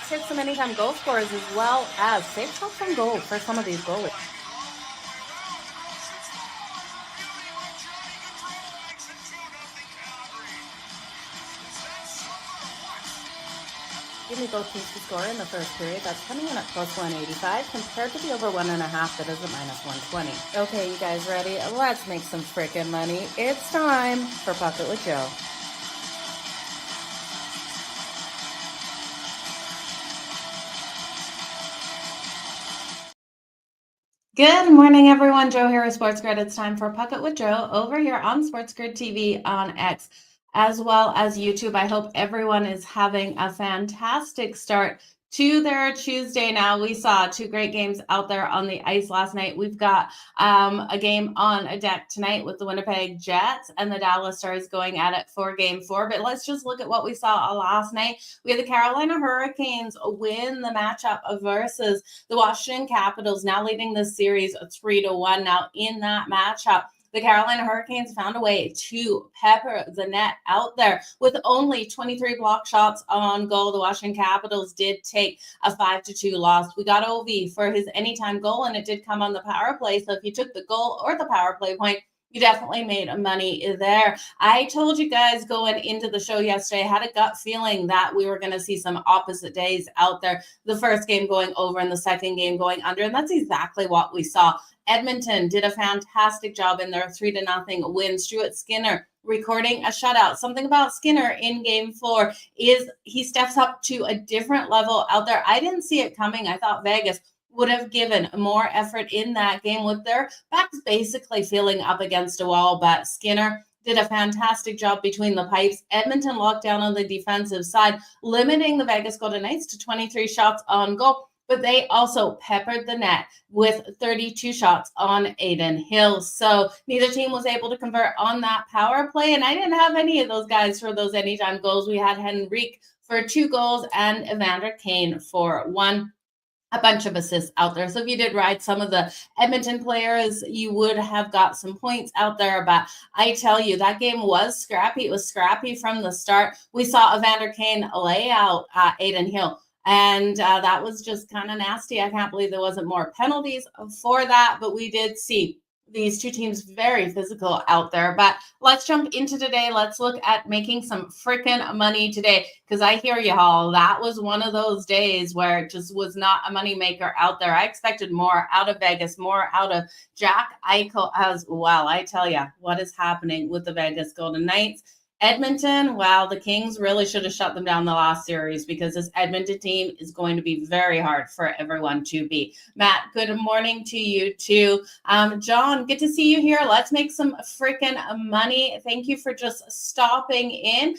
Let's hit some anytime goal scorers as well as safe shots on goal for some of these goalies. Give me both teams to score in the first period. That's coming in at plus 185 compared to the over 1.5 that is at minus 120. Okay, you guys ready? Let's make some freaking money. It's time for Pocket with Jo. Good morning, everyone. Jo here with SportsGrid. It's time for Pocket with Jo over here on SportsGrid TV on X, as well as YouTube. I hope everyone is having a fantastic start to their Tuesday now. We saw two great games out there on the ice last night. We've got a game on a deck tonight with the Winnipeg Jets and the Dallas Stars going at it for Game 4. But let's just look at what we saw last night. We had the Carolina Hurricanes win the matchup versus the Washington Capitals, now leading the series 3-1. Now in that matchup, the Carolina Hurricanes found a way to pepper the net out there with only 23 block shots on goal. The Washington Capitals did take a 5-2 loss. We got OV for his anytime goal, and it did come on the power play. So if you took the goal or the power play point, you definitely made money there. I told you guys going into the show yesterday, I had a gut feeling that we were going to see some opposite days out there. The first game going over and the second game going under, and that's exactly what we saw. Edmonton did a fantastic job in their 3-0 win. Stuart Skinner recording a shutout. Something about Skinner in Game 4 is he steps up to a different level out there. I didn't see it coming. I thought Vegas would have given more effort in that game with their backs basically feeling up against a wall, but Skinner did a fantastic job between the pipes. Edmonton locked down on the defensive side, limiting the Vegas Golden Knights to 23 shots on goal, but they also peppered the net with 32 shots on Aiden Hill. So neither team was able to convert on that power play, and I didn't have any of those guys for those anytime goals. We had Henrique for 2 goals and Evander Kane for 1. A bunch of assists out there. So if you did ride some of the Edmonton players, you would have got some points out there. But I tell you, that game was scrappy. It was scrappy from the start. We saw Evander Kane lay out Aiden Hill, and that was just kind of nasty. I can't believe there wasn't more penalties for that, but we did see these two teams very physical out there. But let's jump into today. Let's look at making some freaking money today, because I hear you all. That was one of those days where it just was not a money maker out there. I expected more out of Vegas, more out of Jack Eichel as well. I tell you what is happening with the Vegas Golden Knights. Edmonton, wow, the Kings really should have shut them down the last series, because this Edmonton team is going to be very hard for everyone to beat. Matt, good morning to you too. John, good to see you here. Let's make some freaking money. Thank you for just stopping in.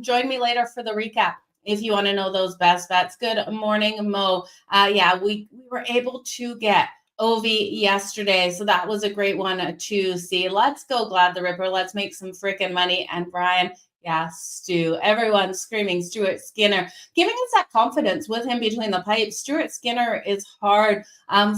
Join me later for the recap if you want to know those best bets. Good morning, Mo. Yeah, we were able to get OV yesterday, so that was a great one to see. Let's go Glad the Ripper. Let's make some freaking money. And Brian, yeah, Stu, everyone's screaming Stuart Skinner, giving us that confidence with him between the pipes. Stuart Skinner is hard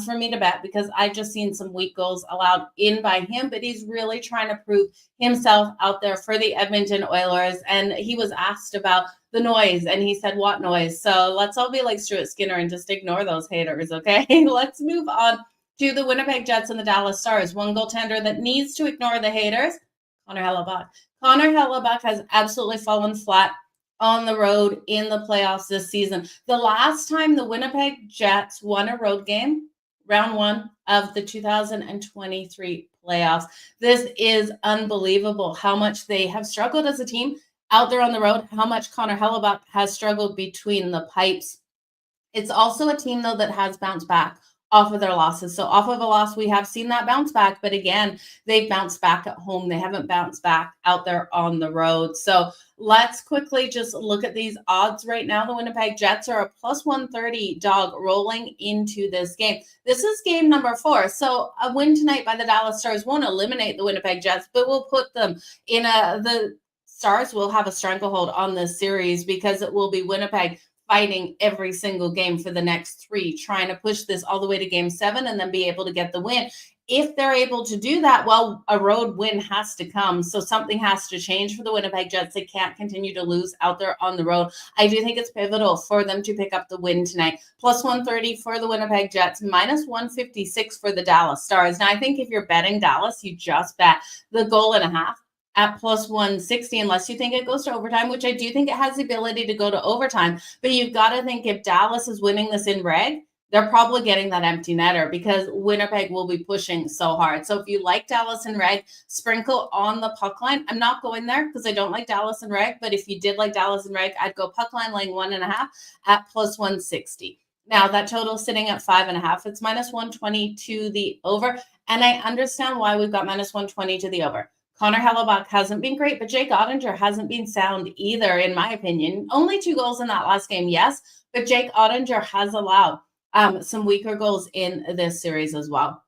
for me to bet, because I've just seen some weak goals allowed in by him, but he's really trying to prove himself out there for the Edmonton Oilers. And he was asked about the noise, and he said, what noise? So let's all be like Stuart Skinner and just ignore those haters, okay? Let's move on to the Winnipeg Jets and the Dallas Stars. One goaltender that needs to ignore the haters, Connor Hellebuyck. Connor Hellebuyck has absolutely fallen flat on the road in the playoffs this season. The last time the Winnipeg Jets won a road game, round 1 of the 2023 playoffs. This is unbelievable how much they have struggled as a team out there on the road, how much Connor Hellebuyck has struggled between the pipes. It's also a team, though, that has bounced back off of their losses. So off of a loss, we have seen that bounce back. But again, they've bounced back at home. They haven't bounced back out there on the road. So let's quickly just look at these odds right now. The Winnipeg Jets are a plus 130 dog rolling into this game. This is game number 4. So a win tonight by the Dallas Stars won't eliminate the Winnipeg Jets, but will put them in the Stars will have a stranglehold on this series, because it will be Winnipeg fighting every single game for the next 3, trying to push this all the way to game 7 and then be able to get the win If they're able to do that, well, a road win has to come. So something has to change for the Winnipeg Jets. They can't continue to lose out there on the road. I do think it's pivotal for them to pick up the win tonight. Plus 130 for the Winnipeg Jets, minus 156 for the Dallas Stars. Now, I think if you're betting Dallas, you just bet the goal and a half at plus 160, unless you think it goes to overtime, which I do think it has the ability to go to overtime. But you've got to think if Dallas is winning this in reg, they're probably getting that empty netter because Winnipeg will be pushing so hard. So if you like Dallas and reg, sprinkle on the puck line. I'm not going there because I don't like Dallas and reg, but if you did like Dallas and reg, I'd go puck line laying 1.5 at plus 160. Now that total is sitting at 5.5. It's minus 120 to the over. And I understand why we've got minus 120 to the over. Connor Hellebuyck hasn't been great, but Jake Ottinger hasn't been sound either, in my opinion. Only 2 goals in that last game, yes, but Jake Ottinger has allowed some weaker goals in this series as well.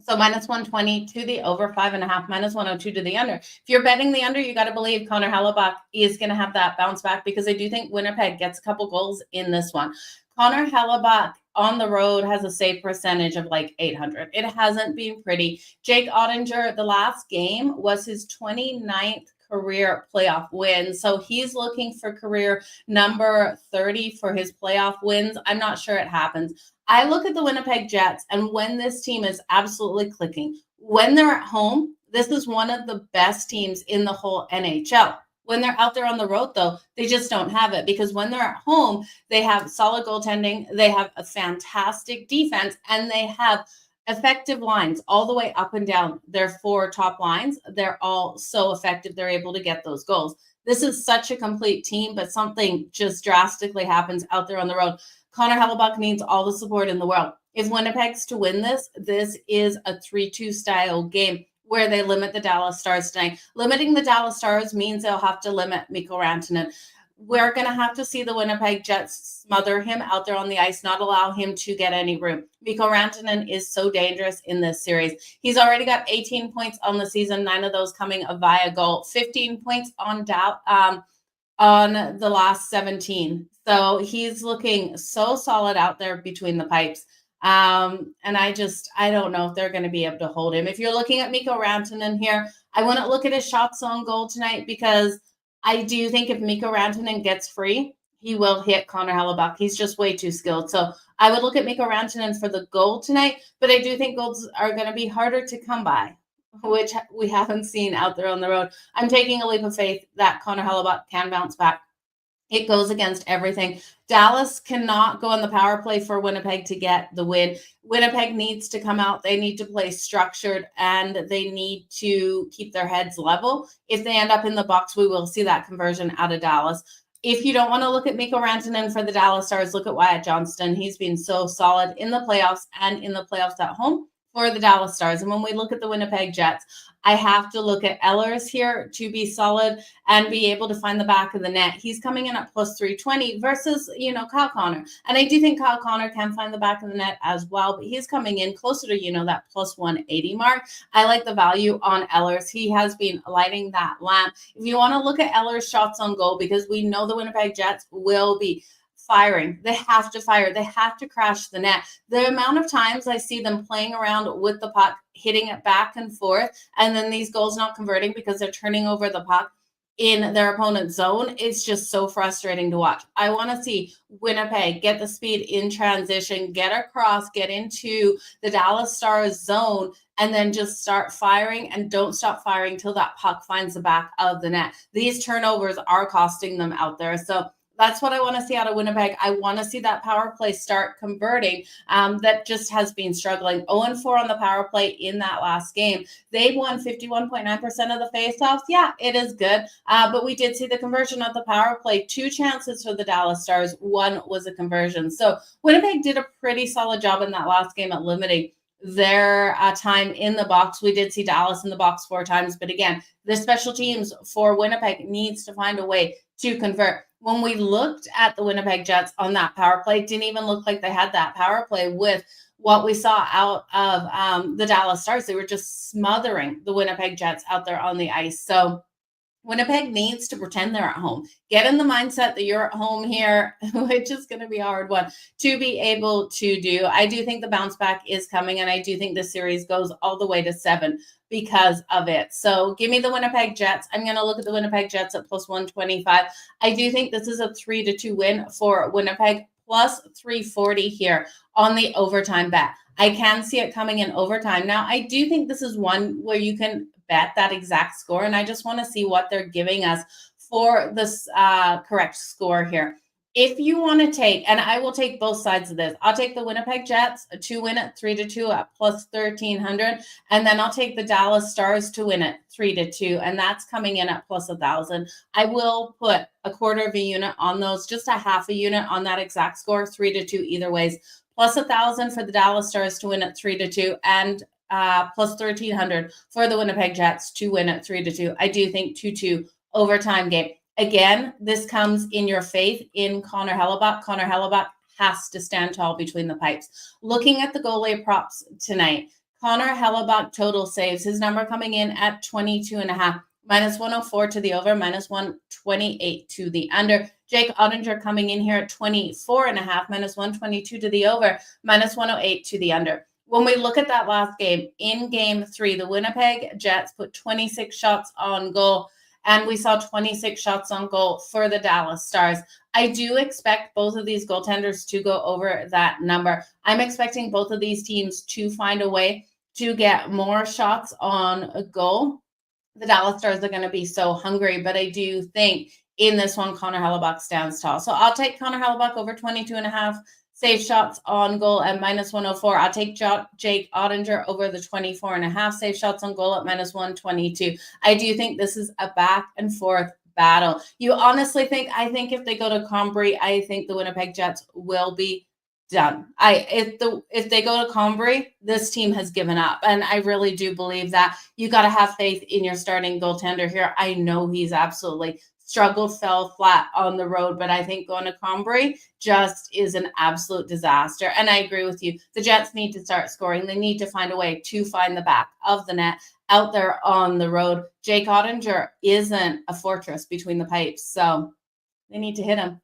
So minus 120 to the over, 5.5, minus 102 to the under. If you're betting the under, you got to believe Connor Hellebuyck is going to have that bounce back because I do think Winnipeg gets a couple goals in this one. Connor Hellebuyck on the road has a save percentage of like 800. It hasn't been pretty. Jake Ottinger, the last game was his 29th career playoff win. So he's looking for career number 30 for his playoff wins. I'm not sure it happens. I look at the Winnipeg Jets, and when this team is absolutely clicking, when they're at home, this is one of the best teams in the whole NHL. When they're out there on the road, though, they just don't have it because when they're at home, they have solid goaltending, they have a fantastic defense, and they have effective lines all the way up and down their 4 top lines. They're all so effective. They're able to get those goals. This is such a complete team, but something just drastically happens out there on the road. Connor Hellebuyck needs all the support in the world. If Winnipeg's to win this, this is a 3-2 style game where they limit the Dallas Stars tonight. Limiting the Dallas Stars means they'll have to limit Mikko Rantanen. We're going to have to see the Winnipeg Jets smother him out there on the ice, not allow him to get any room. Mikko Rantanen is so dangerous in this series. He's already got 18 points on the season, 9 of those coming via goal, 15 points on the last 17. So he's looking so solid out there between the pipes. And I don't know if they're going to be able to hold him. If you're looking at Mikko Rantanen here, I wouldn't look at his shots on goal tonight because I do think if Mikko Rantanen gets free, he will hit Connor Hellebuyck. He's just way too skilled. So I would look at Mikko Rantanen for the goal tonight, but I do think goals are going to be harder to come by, which we haven't seen out there on the road. I'm taking a leap of faith that Connor Hellebuyck can bounce back. It goes against everything. Dallas cannot go on the power play for Winnipeg to get the win. Winnipeg needs to come out. They need to play structured, and they need to keep their heads level. If they end up in the box, we will see that conversion out of Dallas. If you don't want to look at Mikko Rantanen for the Dallas Stars, look at Wyatt Johnston. He's been so solid in the playoffs and in the playoffs at home for the Dallas Stars. And when we look at the Winnipeg Jets, I have to look at Ehlers here to be solid and be able to find the back of the net. He's coming in at plus 320 versus, Kyle Connor. And I do think Kyle Connor can find the back of the net as well, but he's coming in closer to, that plus 180 mark. I like the value on Ehlers. He has been lighting that lamp. If you want to look at Ehlers' shots on goal, because we know the Winnipeg Jets will be firing. They have to fire. They have to crash the net. The amount of times I see them playing around with the puck, hitting it back and forth, and then these goals not converting because they're turning over the puck in their opponent's zone, it's just so frustrating to watch. I want to see Winnipeg get the speed in transition, get across, get into the Dallas Stars zone, and then just start firing and don't stop firing till that puck finds the back of the net. These turnovers are costing them out there. So that's what I want to see out of Winnipeg. I want to see that power play start converting. That just has been struggling. 0-4 on the power play in that last game. They won 51.9% of the faceoffs. Yeah, it is good. But we did see the conversion of the power play. 2 chances for the Dallas Stars. 1 was a conversion. So Winnipeg did a pretty solid job in that last game at limiting their time in the box. We did see Dallas in the box 4 times. But again, the special teams for Winnipeg needs to find a way to convert. When we looked at the Winnipeg Jets on that power play, it didn't even look like they had that power play with what we saw out of the Dallas Stars. They were just smothering the Winnipeg Jets out there on the ice. So Winnipeg needs to pretend they're at home. Get in the mindset that you're at home here, which is going to be a hard one to be able to do. I do think the bounce back is coming, and I do think the series goes all the way to 7 because of it. So give me the Winnipeg Jets. I'm going to look at the Winnipeg Jets at plus 125. I do think this is a 3-2 win for Winnipeg, plus 340 here on the overtime bet. I can see it coming in overtime. Now, I do think this is one where you can bet that exact score, and I just want to see what they're giving us for this correct score here. If you want to take, and I will take both sides of this, I'll take the Winnipeg Jets to win at 3-2 at plus 1,300, and then I'll take the Dallas Stars to win at 3-2, and that's coming in at plus 1,000. I will put a quarter of a unit on those, just a half a unit on that exact score, 3-2 either ways. Plus 1,000 for the Dallas Stars to win at 3-2, and plus 1,300 for the Winnipeg Jets to win at 3-2. I do think 2-2 overtime game. Again, this comes in your faith in Connor Hellebuyck. Connor Hellebuyck has to stand tall between the pipes. Looking at the goalie props tonight, Connor Hellebuyck total saves, his number coming in at 22.5. Minus 104 to the over, minus 128 to the under. Jake Ottinger coming in here at 24.5, minus 122 to the over, minus 108 to the under. When we look at that last game, in game 3, the Winnipeg Jets put 26 shots on goal, and we saw 26 shots on goal for the Dallas Stars. I do expect both of these goaltenders to go over that number. I'm expecting both of these teams to find a way to get more shots on a goal. The Dallas Stars are going to be so hungry, but I do think in this one, Connor Hellebuyck stands tall. So I'll take Connor Hellebuyck over 22.5 save shots on goal at minus 104. I'll take Jake Ottinger over the 24.5 save shots on goal at minus 122. I do think this is a back and forth battle. You honestly think, I think if they go to Combry, I think the Winnipeg Jets will be done. If they go to Combry, this team has given up, and I really do believe that. You got to have faith in your starting goaltender here. I know he's absolutely struggled, fell flat on the road, but I think going to Combry just is an absolute disaster. And I agree with you. The Jets need to start scoring. They need to find a way to find the back of the net out there on the road. Jake Ottinger isn't a fortress between the pipes, so they need to hit him.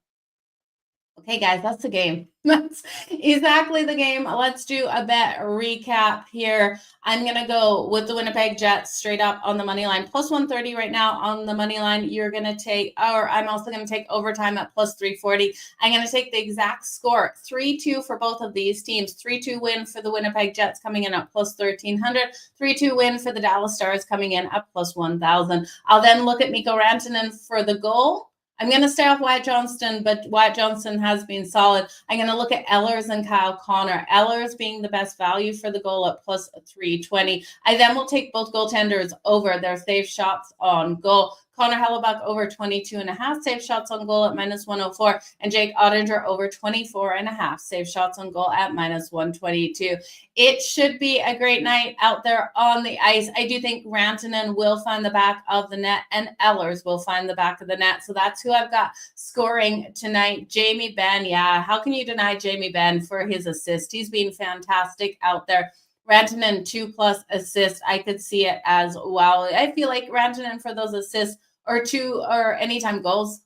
Okay, guys, that's the game. That's exactly the game. Let's do a bet recap here. I'm going to go with the Winnipeg Jets straight up on the money line. Plus 130 right now on the money line. You're going to take, or I'm also going to take overtime at plus 340. I'm going to take the exact score, 3-2 for both of these teams. 3-2 win for the Winnipeg Jets coming in at plus 1,300. 3-2 win for the Dallas Stars coming in at plus 1,000. I'll then look at Mikko Rantanen for the goal. I'm going to stay off Wyatt Johnston, but Wyatt Johnston has been solid. I'm going to look at Ehlers and Kyle Connor. Ehlers being the best value for the goal at plus 320. I then will take both goaltenders over their save shots on goal. Connor Hellebuyck over 22.5 save shots on goal at minus 104, and Jake Ottinger over 24.5 save shots on goal at minus 122. It should be a great night out there on the ice. I do think Rantanen will find the back of the net, and Ehlers will find the back of the net. So that's who I've got scoring tonight. Jamie Benn, yeah, how can you deny Jamie Benn for his assist? He's been fantastic out there. Rantanen 2+ assists. I could see it as well. I feel like Rantanen for those assists or 2 or anytime goals.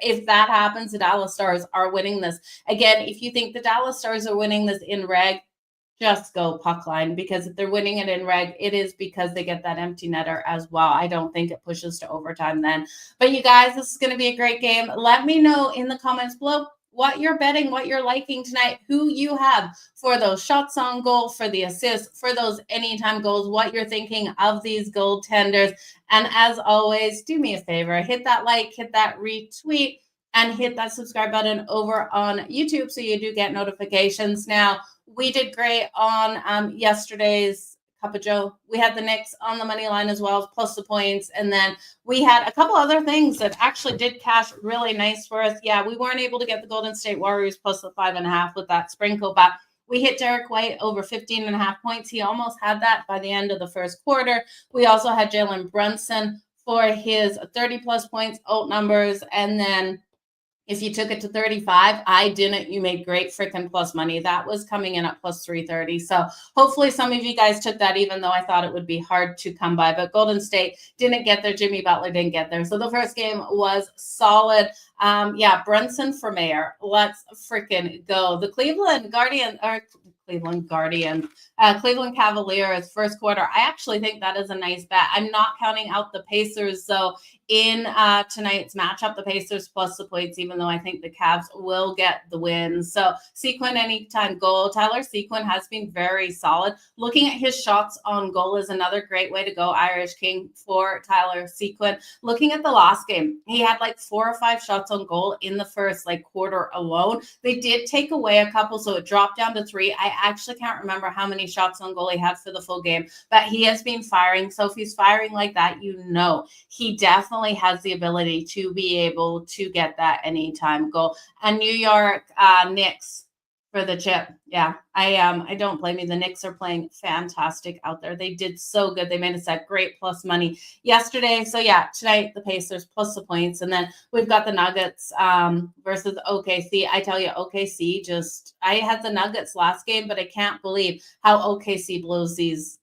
If that happens, the Dallas Stars are winning this. Again, if you think the Dallas Stars are winning this in reg, just go puck line, because if they're winning it in reg, it is because they get that empty netter as well. I don't think it pushes to overtime then. But you guys, this is going to be a great game. Let me know in the comments below what you're betting, what you're liking tonight, who you have for those shots on goal, for the assists, for those anytime goals, what you're thinking of these goaltenders. And as always, do me a favor, hit that like, hit that retweet, and hit that subscribe button over on YouTube so you do get notifications. Now, we did great on yesterday's Cup of Joe. We had the Knicks on the money line as well, plus the points. And then we had a couple other things that actually did cash really nice for us. Yeah, we weren't able to get the Golden State Warriors plus the 5.5 with that sprinkle, but we hit Derek White over 15.5 points. He almost had that by the end of the first quarter. We also had Jalen Brunson for his 30+ points, alt numbers. And then If you took it to 35, I didn't. You made great freaking plus money. That was coming in at plus 330. So hopefully some of you guys took that, even though I thought it would be hard to come by. But Golden State didn't get there. Jimmy Butler didn't get there. So the first game was solid. Yeah, Brunson for mayor. Let's freaking go. The Cleveland Cavaliers first quarter. I actually think that is a nice bet. I'm not counting out the Pacers. So in tonight's matchup, the Pacers plus the points, even though I think the Cavs will get the win. So Sequin anytime goal. Tyler Sequin has been very solid. Looking at his shots on goal is another great way to go. Irish King for Tyler Sequin. Looking at the last game, he had like 4 or 5 shots on goal in the first quarter alone. They did take away a couple, so it dropped down to 3. I actually can't remember how many shots on goal he had for the full game, but he has been firing. So if he's firing like that, he definitely has the ability to be able to get that anytime goal. And New York Knicks for the chip. Yeah, I don't blame you. The Knicks are playing fantastic out there. They did so good. They made us that great plus money yesterday. So yeah, tonight the Pacers plus the points. And then we've got the Nuggets versus OKC. I tell you, OKC I had the Nuggets last game, but I can't believe how OKC blows these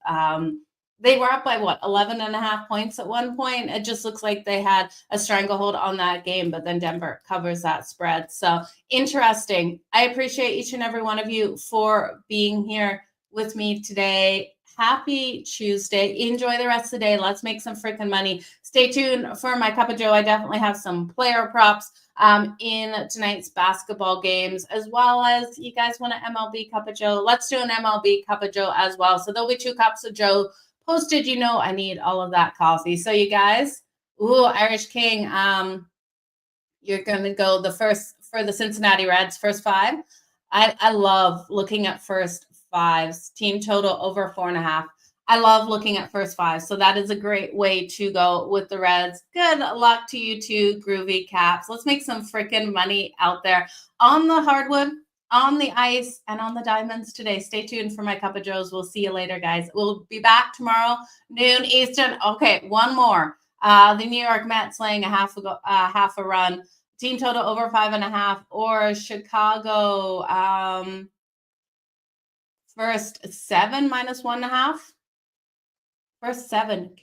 they were up by 11.5 points at one point. It just looks like they had a stranglehold on that game, but then Denver covers that spread. So interesting. I appreciate each and every one of you for being here with me today. Happy Tuesday. Enjoy the rest of the day. Let's make some freaking money. Stay tuned for my Cup of Joe. I definitely have some player props in tonight's basketball games, as well as you guys want an MLB Cup of Joe. Let's do an MLB Cup of Joe as well. So there'll be 2 cups of Joe posted. I need all of that coffee. So you guys, Irish King, you're going to go the first for the Cincinnati Reds, first 5. I love looking at first 5s, team total over 4.5. I love looking at first 5. So that is a great way to go with the Reds. Good luck to you too, Groovy Caps. Let's make some freaking money out there on the hardwood, on the ice, and on the diamonds today. Stay tuned for my Cup of Joes. We'll see you later, guys. We'll be back tomorrow, noon Eastern. Okay, one more. The New York Mets laying a half a run. Team total over 5.5, or Chicago first 7 minus 1.5. First 7.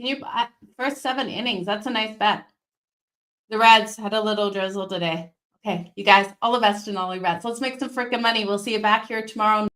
First 7 innings? That's a nice bet. The Reds had a little drizzle today. Okay, you guys, all the best in all your bets. Let's make some freaking money. We'll see you back here tomorrow.